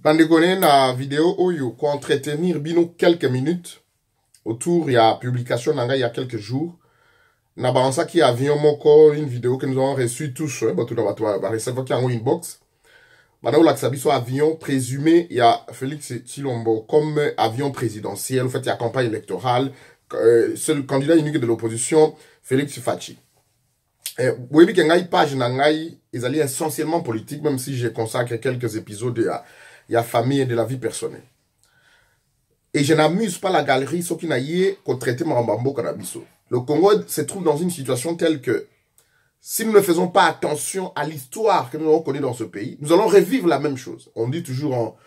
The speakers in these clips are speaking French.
Bandegone na vidéo oyo ko entretenir bino quelques minutes autour il y a publication nanga il y a quelques jours na balança qui avion moko une vidéo que nous avons reçu tous bato na bato ba recevoir qui en inbox bana ou laksabiso avion présumé il y a Félix Tshilombo comme avion présidentiel en fait il y a campagne électorale seul candidat unique de l'opposition Félix Fachi. Oui, mais qu'il page nangai, ils allaient essentiellement politique, même si j'ai consacré quelques épisodes il y a famille et de la vie personnelle. Et je n'amuse pas la galerie, ce qui n'a yé qu'on traite Marambambo Kanabiso. Le Congo se trouve dans une situation telle que, si nous ne faisons pas attention à l'histoire que nous avons connue dans ce pays, nous allons revivre la même chose. On dit toujours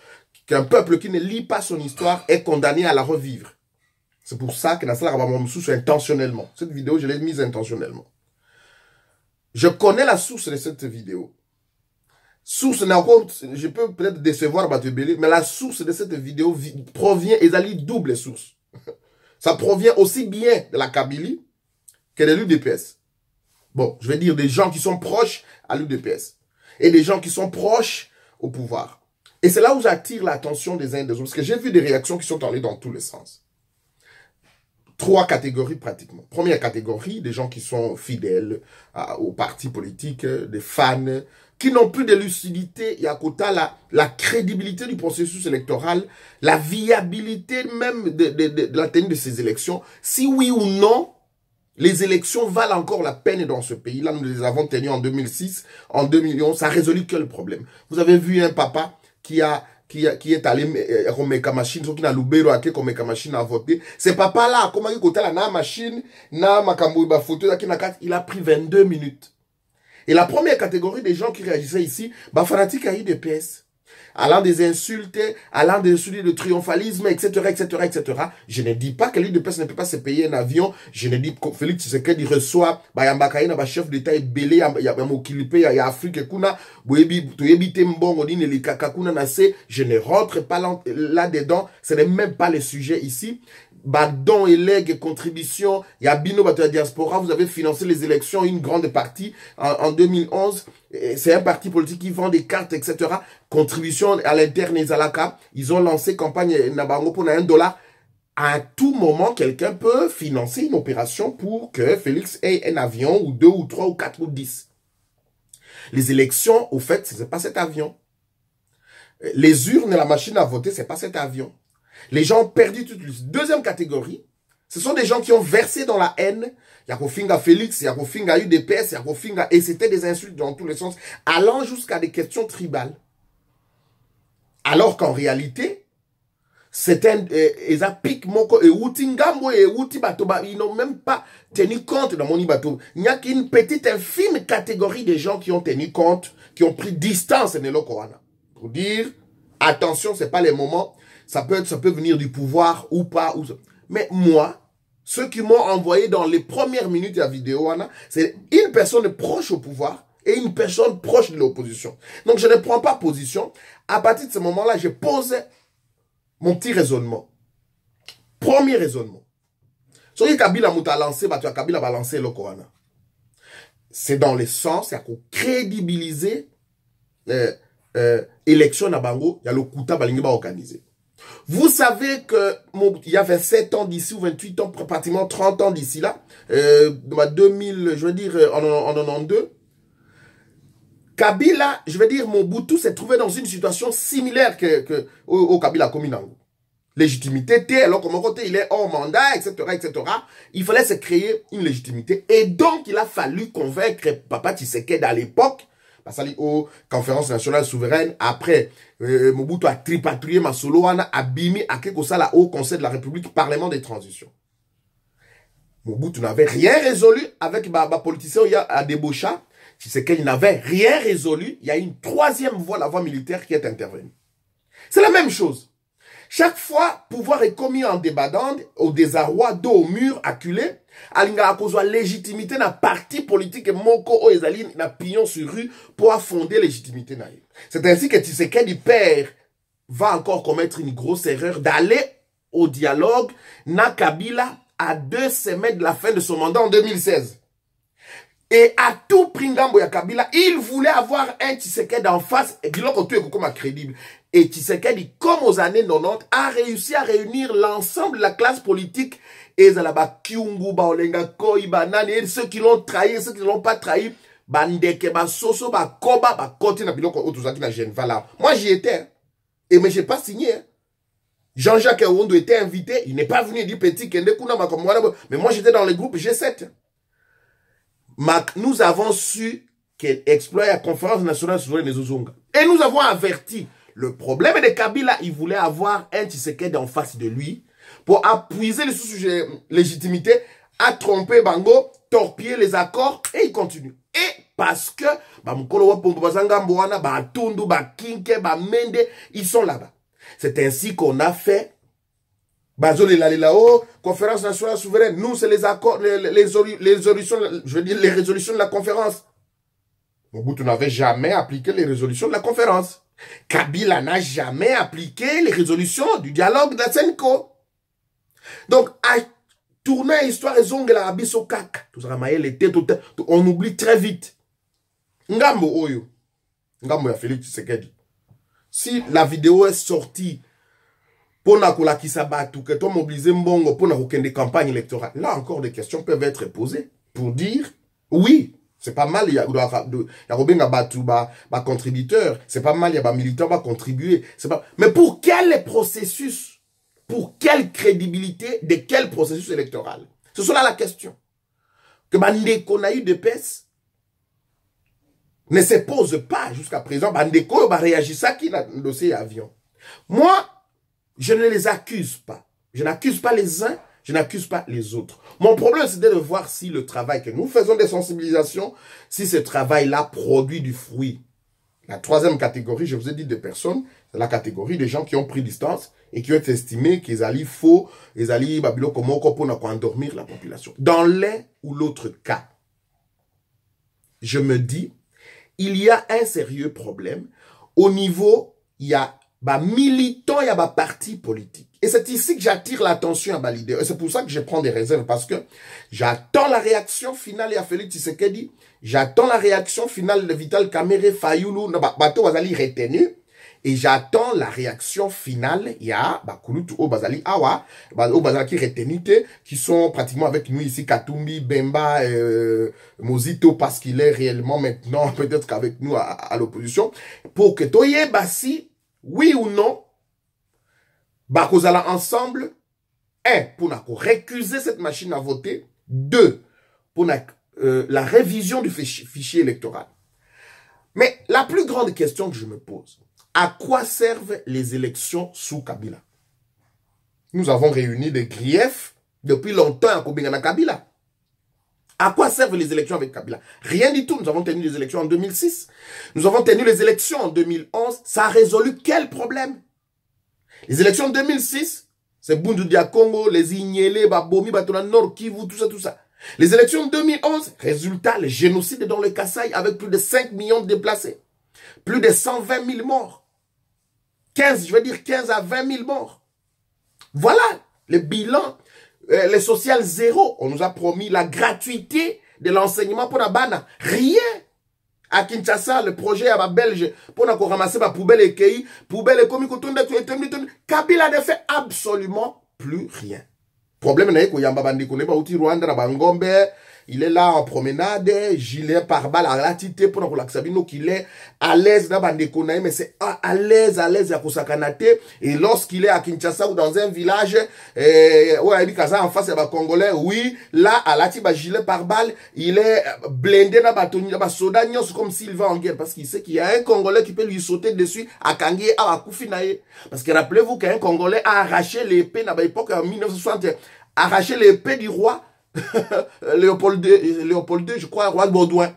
qu'un peuple qui ne lit pas son histoire est condamné à la revivre. C'est pour ça que Nassala Rabamamsou intentionnellement. Cette vidéo, je l'ai mise intentionnellement. Je connais la source de cette vidéo. Source, je peux peut-être décevoir Batebele, mais la source de cette vidéo provient, et d'aller double source. Ça provient aussi bien de la Kabylie que de l'UDPS. Bon, je vais dire des gens qui sont proches à l'UDPS. Et des gens qui sont proches au pouvoir. Et c'est là où j'attire l'attention des uns et des autres. Parce que j'ai vu des réactions qui sont allées dans tous les sens. Trois catégories pratiquement. Première catégorie, des gens qui sont fidèles aux partis politiques, des fans, qui n'ont plus de lucidité et à côté la crédibilité du processus électoral, la viabilité même de la tenue de ces élections. Si oui ou non, les élections valent encore la peine dans ce pays. Là, nous les avons tenues en 2006, en 2011, ça a résolu que le problème. Vous avez vu un papa qui est allé comme machine, qui n'a l'oubero à comme machine à voter. Ce papa-là, comment il côté la machine, na makambo ba photo, il a pris 22 minutes. Et la première catégorie des gens qui réagissaient ici, bah fanatique à UDPS, allant des insultes, allant des insultes de triomphalisme, etc., etc., etc. Je ne dis pas que l'UDPS ne peut pas se payer un avion. Je ne dis pas que Félix Tshisekedi reçoit, bah yambakaïna, bah chef d'État est belé, y'a mokilipe, y'a Afrique kuna, boyebi, toyebi tembongo, dine li kakakuna nase. Je ne rentre pas là-dedans. Ce n'est même pas le sujet ici. Bah, dons et legs, contributions, il y a Bino Bato Diaspora, vous avez financé les élections, une grande partie, en 2011, c'est un parti politique qui vend des cartes, etc. Contribution à l'interne Ezalaka, ils ont lancé campagne Nabango pour $1. À tout moment, quelqu'un peut financer une opération pour que Félix ait un avion, ou 2, ou 3, ou 4, ou 10. Les élections, au fait, c'est pas cet avion. Les urnes et la machine à voter, c'est pas cet avion. Les gens ont perdu toute lucidité. Deuxième catégorie, ce sont des gens qui ont versé dans la haine. Yakofinga Félix, Yakofinga UDPS, Yakofinga, et c'était des insultes dans tous les sens, allant jusqu'à des questions tribales. Alors qu'en réalité, c'est un, ils n'ont même pas tenu compte dans mon ibato. Il n'y a qu'une petite infime catégorie de gens qui ont tenu compte, qui ont pris distance de l'Okorana. Pour dire, attention, c'est pas les moments. Ça peut venir du pouvoir ou pas. Mais moi, ceux qui m'ont envoyé dans les premières minutes de la vidéo, c'est une personne proche au pouvoir et une personne proche de l'opposition. Donc je ne prends pas position. À partir de ce moment-là, je pose mon petit raisonnement. Premier raisonnement. Ce que Kabila m'a lancé, Kabila va lancer le Corana. C'est dans le sens, il y a qu'on crédibiliser élection à Bango, il y a le Kouta Balingi va organiser. Vous savez que il y a 27 ans d'ici ou 28 ans, pratiquement 30 ans d'ici là, 2000, je veux dire en 92, Kabila, je veux dire Mobutu s'est trouvé dans une situation similaire au Kabila Kominango. Légitimité, alors comme côté il est hors mandat, etc., etc. Il fallait se créer une légitimité. Et donc il a fallu convaincre Papa Tshisekedi à l'époque, parce aux conférences nationales souveraines, après, Mobutu a tripatouillé Masoloana, a bimi à quelque chose au Conseil de la République, Parlement des transitions. Mobutu n'avait rien résolu avec Baba politicien, il y a à débaucha. Tshisekedi n'avait rien résolu. Il y a une troisième voie, la voie militaire, qui est intervenue. C'est la même chose. Chaque fois, pouvoir est commis en débandade, au désarroi, dos au mur, acculé, alinga à cause de la légitimité d'un parti politique moko o ezali na pignon sur rue pour fonder légitimité na. C'est ainsi que Tshisekedi père va encore commettre une grosse erreur d'aller au dialogue na Kabila à 2 semaines de la fin de son mandat en 2016. Et à tout prix Ngambo ya Kabila, il voulait avoir un Tshisekedi en face et dire que tout est comme crédible. Et Tshisekedi, comme aux années 90, a réussi à réunir l'ensemble de la classe politique. Et Zalaba Kyungu, Baolenga, Koi, Banane, ceux qui l'ont trahi, ceux qui ne l'ont pas trahi, Bandeke, Soso, Koba, Koti, Nabiloko, Otuzaki, na Geneva là. Moi, j'y étais. Et mais j'ai pas signé. Jean-Jacques Ewondo était invité. Il n'est pas venu, il dit petit, Kende Kuna, mais moi, j'étais dans le groupe G7. Nous avons su qu'elle exploite la conférence nationale sur les Zozonga. Et nous avons averti. Le problème de Kabila, il voulait avoir un Tshisekedi en face de lui pour appuyer les sous-sujets légitimité, à tromper Bango, torpiller les accords, et il continue. Et parce que, ils sont là-bas. C'est ainsi qu'on a fait, conférence nationale souveraine, nous c'est les accords, les résolutions, je veux dire les résolutions de la conférence. Mobutu n'avait jamais appliqué les résolutions de la conférence. Kabila n'a jamais appliqué les résolutions du dialogue d'Atsenko. Donc, à tourner l'histoire et zong la abisso kak. On oublie très vite. Ngambo Oyo. Ngambo ya Félix Tshisekedi. Si la vidéo est sortie pour la Kisabatu, que toi mobilisé Mbongo pour des campagnes électorales, là encore des questions peuvent être posées pour dire oui. C'est pas mal, il y a Robin Batu, contributeur. C'est pas mal, il y a militants qui contribuer. Mais pour quel processus? Pour quelle crédibilité de quel processus électoral? C'est cela la question. Que Bandeko n'a eu de pèse ne se pose pas jusqu'à présent. Bandeko réagit ça qui a le dossier avion. Moi, je ne les accuse pas. Je n'accuse pas les uns. Je n'accuse pas les autres. Mon problème, c'est de voir si le travail que nous faisons des sensibilisations, si ce travail-là produit du fruit. La troisième catégorie, je vous ai dit de personnes, c'est la catégorie des gens qui ont pris distance et qui ont estimé qu'ils allaient faux, ils allaient babilo comme pour endormir la population. Dans l'un ou l'autre cas, je me dis, il y a un sérieux problème. Au niveau, il y a militants, il y a parti politique. Et c'est ici que j'attire l'attention à ma leader. Et c'est pour ça que je prends des réserves, parce que j'attends la réaction finale de Félix Tshisekedi. J'attends la réaction finale de Vital Kamerhe Fayoulou. Bato Bazali retenu. Et j'attends la réaction finale. Il y a Bakulutu Bazali Awa. Bazali qui retenu, qui sont pratiquement avec nous ici. Katumbi, Bemba, Mozito, parce qu'il est réellement maintenant, peut-être qu'avec nous à l'opposition. Pour que Toye Bassi, oui ou non, Bakozala ensemble, un, pour récuser cette machine à voter, deux, pour la révision du fichier électoral. Mais la plus grande question que je me pose, à quoi servent les élections sous Kabila? Nous avons réuni des griefs depuis longtemps à Kobengana Kabila. À quoi servent les élections avec Kabila? Rien du tout. Nous avons tenu les élections en 2006. Nous avons tenu les élections en 2011. Ça a résolu quel problème? Les élections de 2006, c'est Bundu Dia Congo, les Ignélé, Babomi, Batona Nord, Kivu, tout ça. Les élections de 2011, résultat, le génocide dans le Kasaï avec plus de 5 millions de déplacés. Plus de 120 000 morts. 15 à 20 000 morts. Voilà le bilan, les social zéro. On nous a promis la gratuité de l'enseignement pour la Bana. Rien. À Kinshasa, le projet à la Belge, pour nous ramasser ma poubelle et pays, poubelle et commis, Kabila ne fait absolument plus rien. Problème n'est que Yamba Bandi connaît pas outil Rwanda, Bangombe, il est là en promenade, gilet par balle à la tité pour nous l'axabino qu'il est à l'aise dans Bandi connaît, mais c'est à l'aise à Kosakanate. Et lorsqu'il est à Kinshasa ou dans un village, en face de Congolais, oui, là, à la tiba gilet par balle, il est blindé dans Batoni, dans Sodanios comme s'il va en guerre, parce qu'il sait qu'il y a un Congolais qui peut lui sauter dessus à Kangi, à Koufinaye. Parce que rappelez-vous qu'un Congolais a arraché l'épée, dans l'époque en 1960, arraché l'épée du roi, Léopold II, je crois, roi de Baudouin.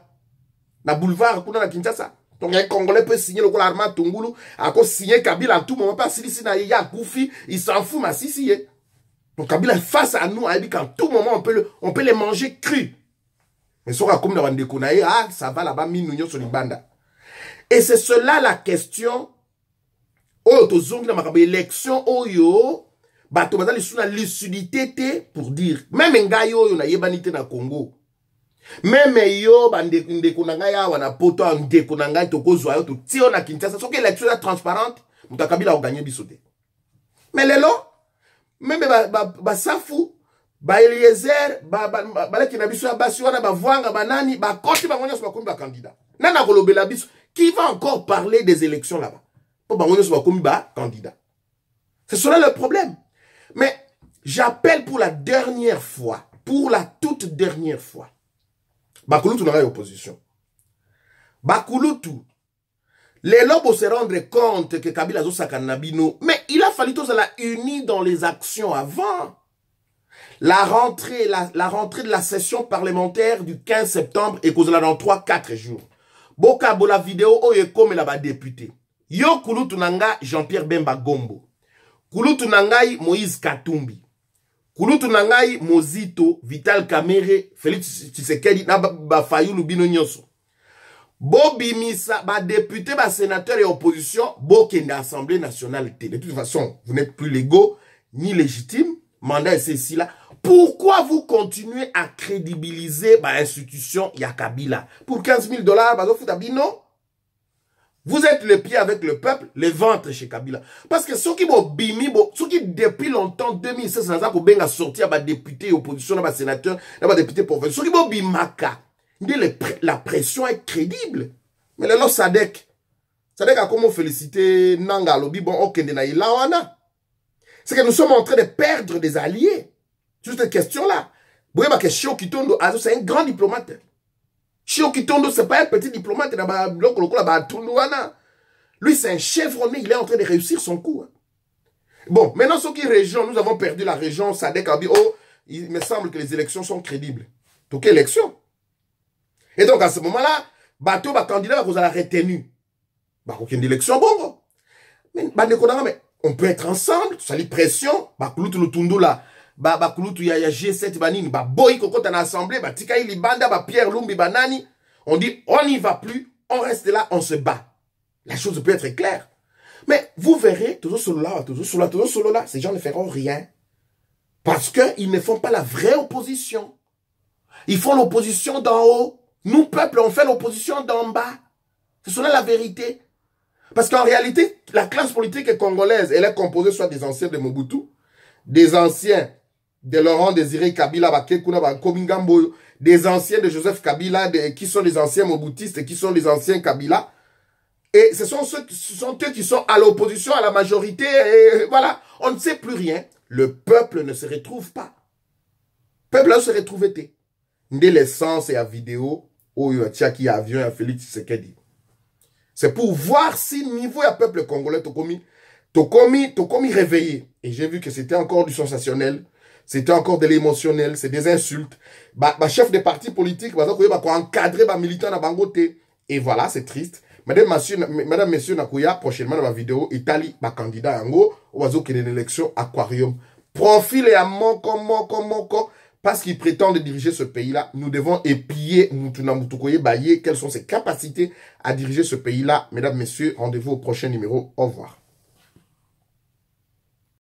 Na boulevard, na Kinshasa. Donc, un Congolais peut signer le Armand Tungulu, à cause signer Kabila en tout moment, pas si il y a Koufi, il s'en fout, mais si. Donc, Kabila face à nous, a dit qu'en tout moment, on peut les manger crus. Mais ça, comme dans le Konaï, ça va là-bas, minouillon sur les bandes. Et c'est cela la question. Oh, tozongi na makabe élection, oh yo. Bato bazali sous la lucidité pour dire même ngayo yo na yebanité na Congo même yo bande kunanga ya wana poto ndeko nanga to kozwa yo to tio na Kinshasa soki élection est transparente Mouta Kabila a gagné bisoté. Mais les lots, même Safu, Eliezer, candidat. Qui va encore parler des élections là-bas? Candidat. C'est cela le problème. Mais j'appelle pour la dernière fois, pour la toute dernière fois, Bakulutu n'a pas opposition. Bakulutu, les lobos se rendre compte que Kabila zo sakanabino, mais il a fallu tous la unis dans les actions avant. La rentrée de la session parlementaire du 15 septembre est causée là dans 3-4 jours. Boka bola vidéo oye comme la député. Yo Kulutu nanga Jean-Pierre Bemba Gombo. Kulutu nangai Moïse Katumbi. Kulutu nangai Mozito, Vital Kamere, Félix Tshisekedi na Fayulu Bino Nyoso. Bobi Misa, député, sénateur et opposition, Bokende Assemblée nationale. De toute façon, vous n'êtes plus légaux ni légitimes. Mandat est ceci là. Pourquoi vous continuez à crédibiliser l'institution Yakabila? Pour 15 000 $, non? Vous êtes le pied avec le peuple, les ventres chez Kabila. Parce que ceux qui depuis longtemps, 2016, ont sorti à député, opposition, à sénateur, à député professeur, ceux qui ont bimaka. La pression est crédible. Mais le Sadek a comment féliciter Nanga Lobi, bon, ok, c'est que nous sommes en train de perdre des alliés. Sur cette question-là. Vous voyez que Chio Kitondo, c'est un grand diplomate. Chio Kitondo, c'est pas un petit diplomate. Lui, c'est un chevronné. Il est en train de réussir son coup. Bon, maintenant, ceux qui région, nous avons perdu la région. Sadek a dit, oh, il me semble que les élections sont crédibles. Donc, quelle élection? Et donc, à ce moment-là, bateau, candidat, vous allez retenu. Aucune élection, bon. Mais, on peut être ensemble, ça lit pression, Kulutu le tundu là, Kulutu ya G7 banini, boy koko dans l'assemblée, tika ili banda, Pierre Lumbi banani, on dit, on n'y va plus, on reste là, on se bat. La chose peut être claire. Mais vous verrez, toujours solo là, ces gens ne feront rien. Parce qu'ils ne font pas la vraie opposition. Ils font l'opposition d'en haut. Nous, peuple, on fait l'opposition d'en bas. C'est cela la vérité. Parce qu'en réalité, la classe politique congolaise, elle est composée soit des anciens de Mobutu, des anciens de Laurent Désiré Kabila, des anciens de Joseph Kabila, qui sont les anciens Mobutistes, qui sont les anciens Kabila. Et ce sont eux qui sont à l'opposition, à la majorité. Et voilà, on ne sait plus rien. Le peuple ne se retrouve pas. Le peuple ne se retrouve pas. Dès l'essence et la vidéo, où il y a Tchaki avion et Félix Tshisekedi. C'est pour voir si niveau y a peuple congolais tokomi réveillé. Et j'ai vu que c'était encore du sensationnel, c'était encore de l'émotionnel, c'est des insultes. Chef de parti politique, encadrer militants na bangote. Et voilà, c'est triste. Madame, messieurs, Nakuya, prochainement dans ma vidéo, Italie, candidat Ango, oiseau qui est une élection aquarium. Profil et à moko. Parce qu'il prétend de diriger ce pays-là, nous devons épier Moutouna Moutoukoye Baye, quelles sont ses capacités à diriger ce pays-là. Mesdames, messieurs, rendez-vous au prochain numéro. Au revoir.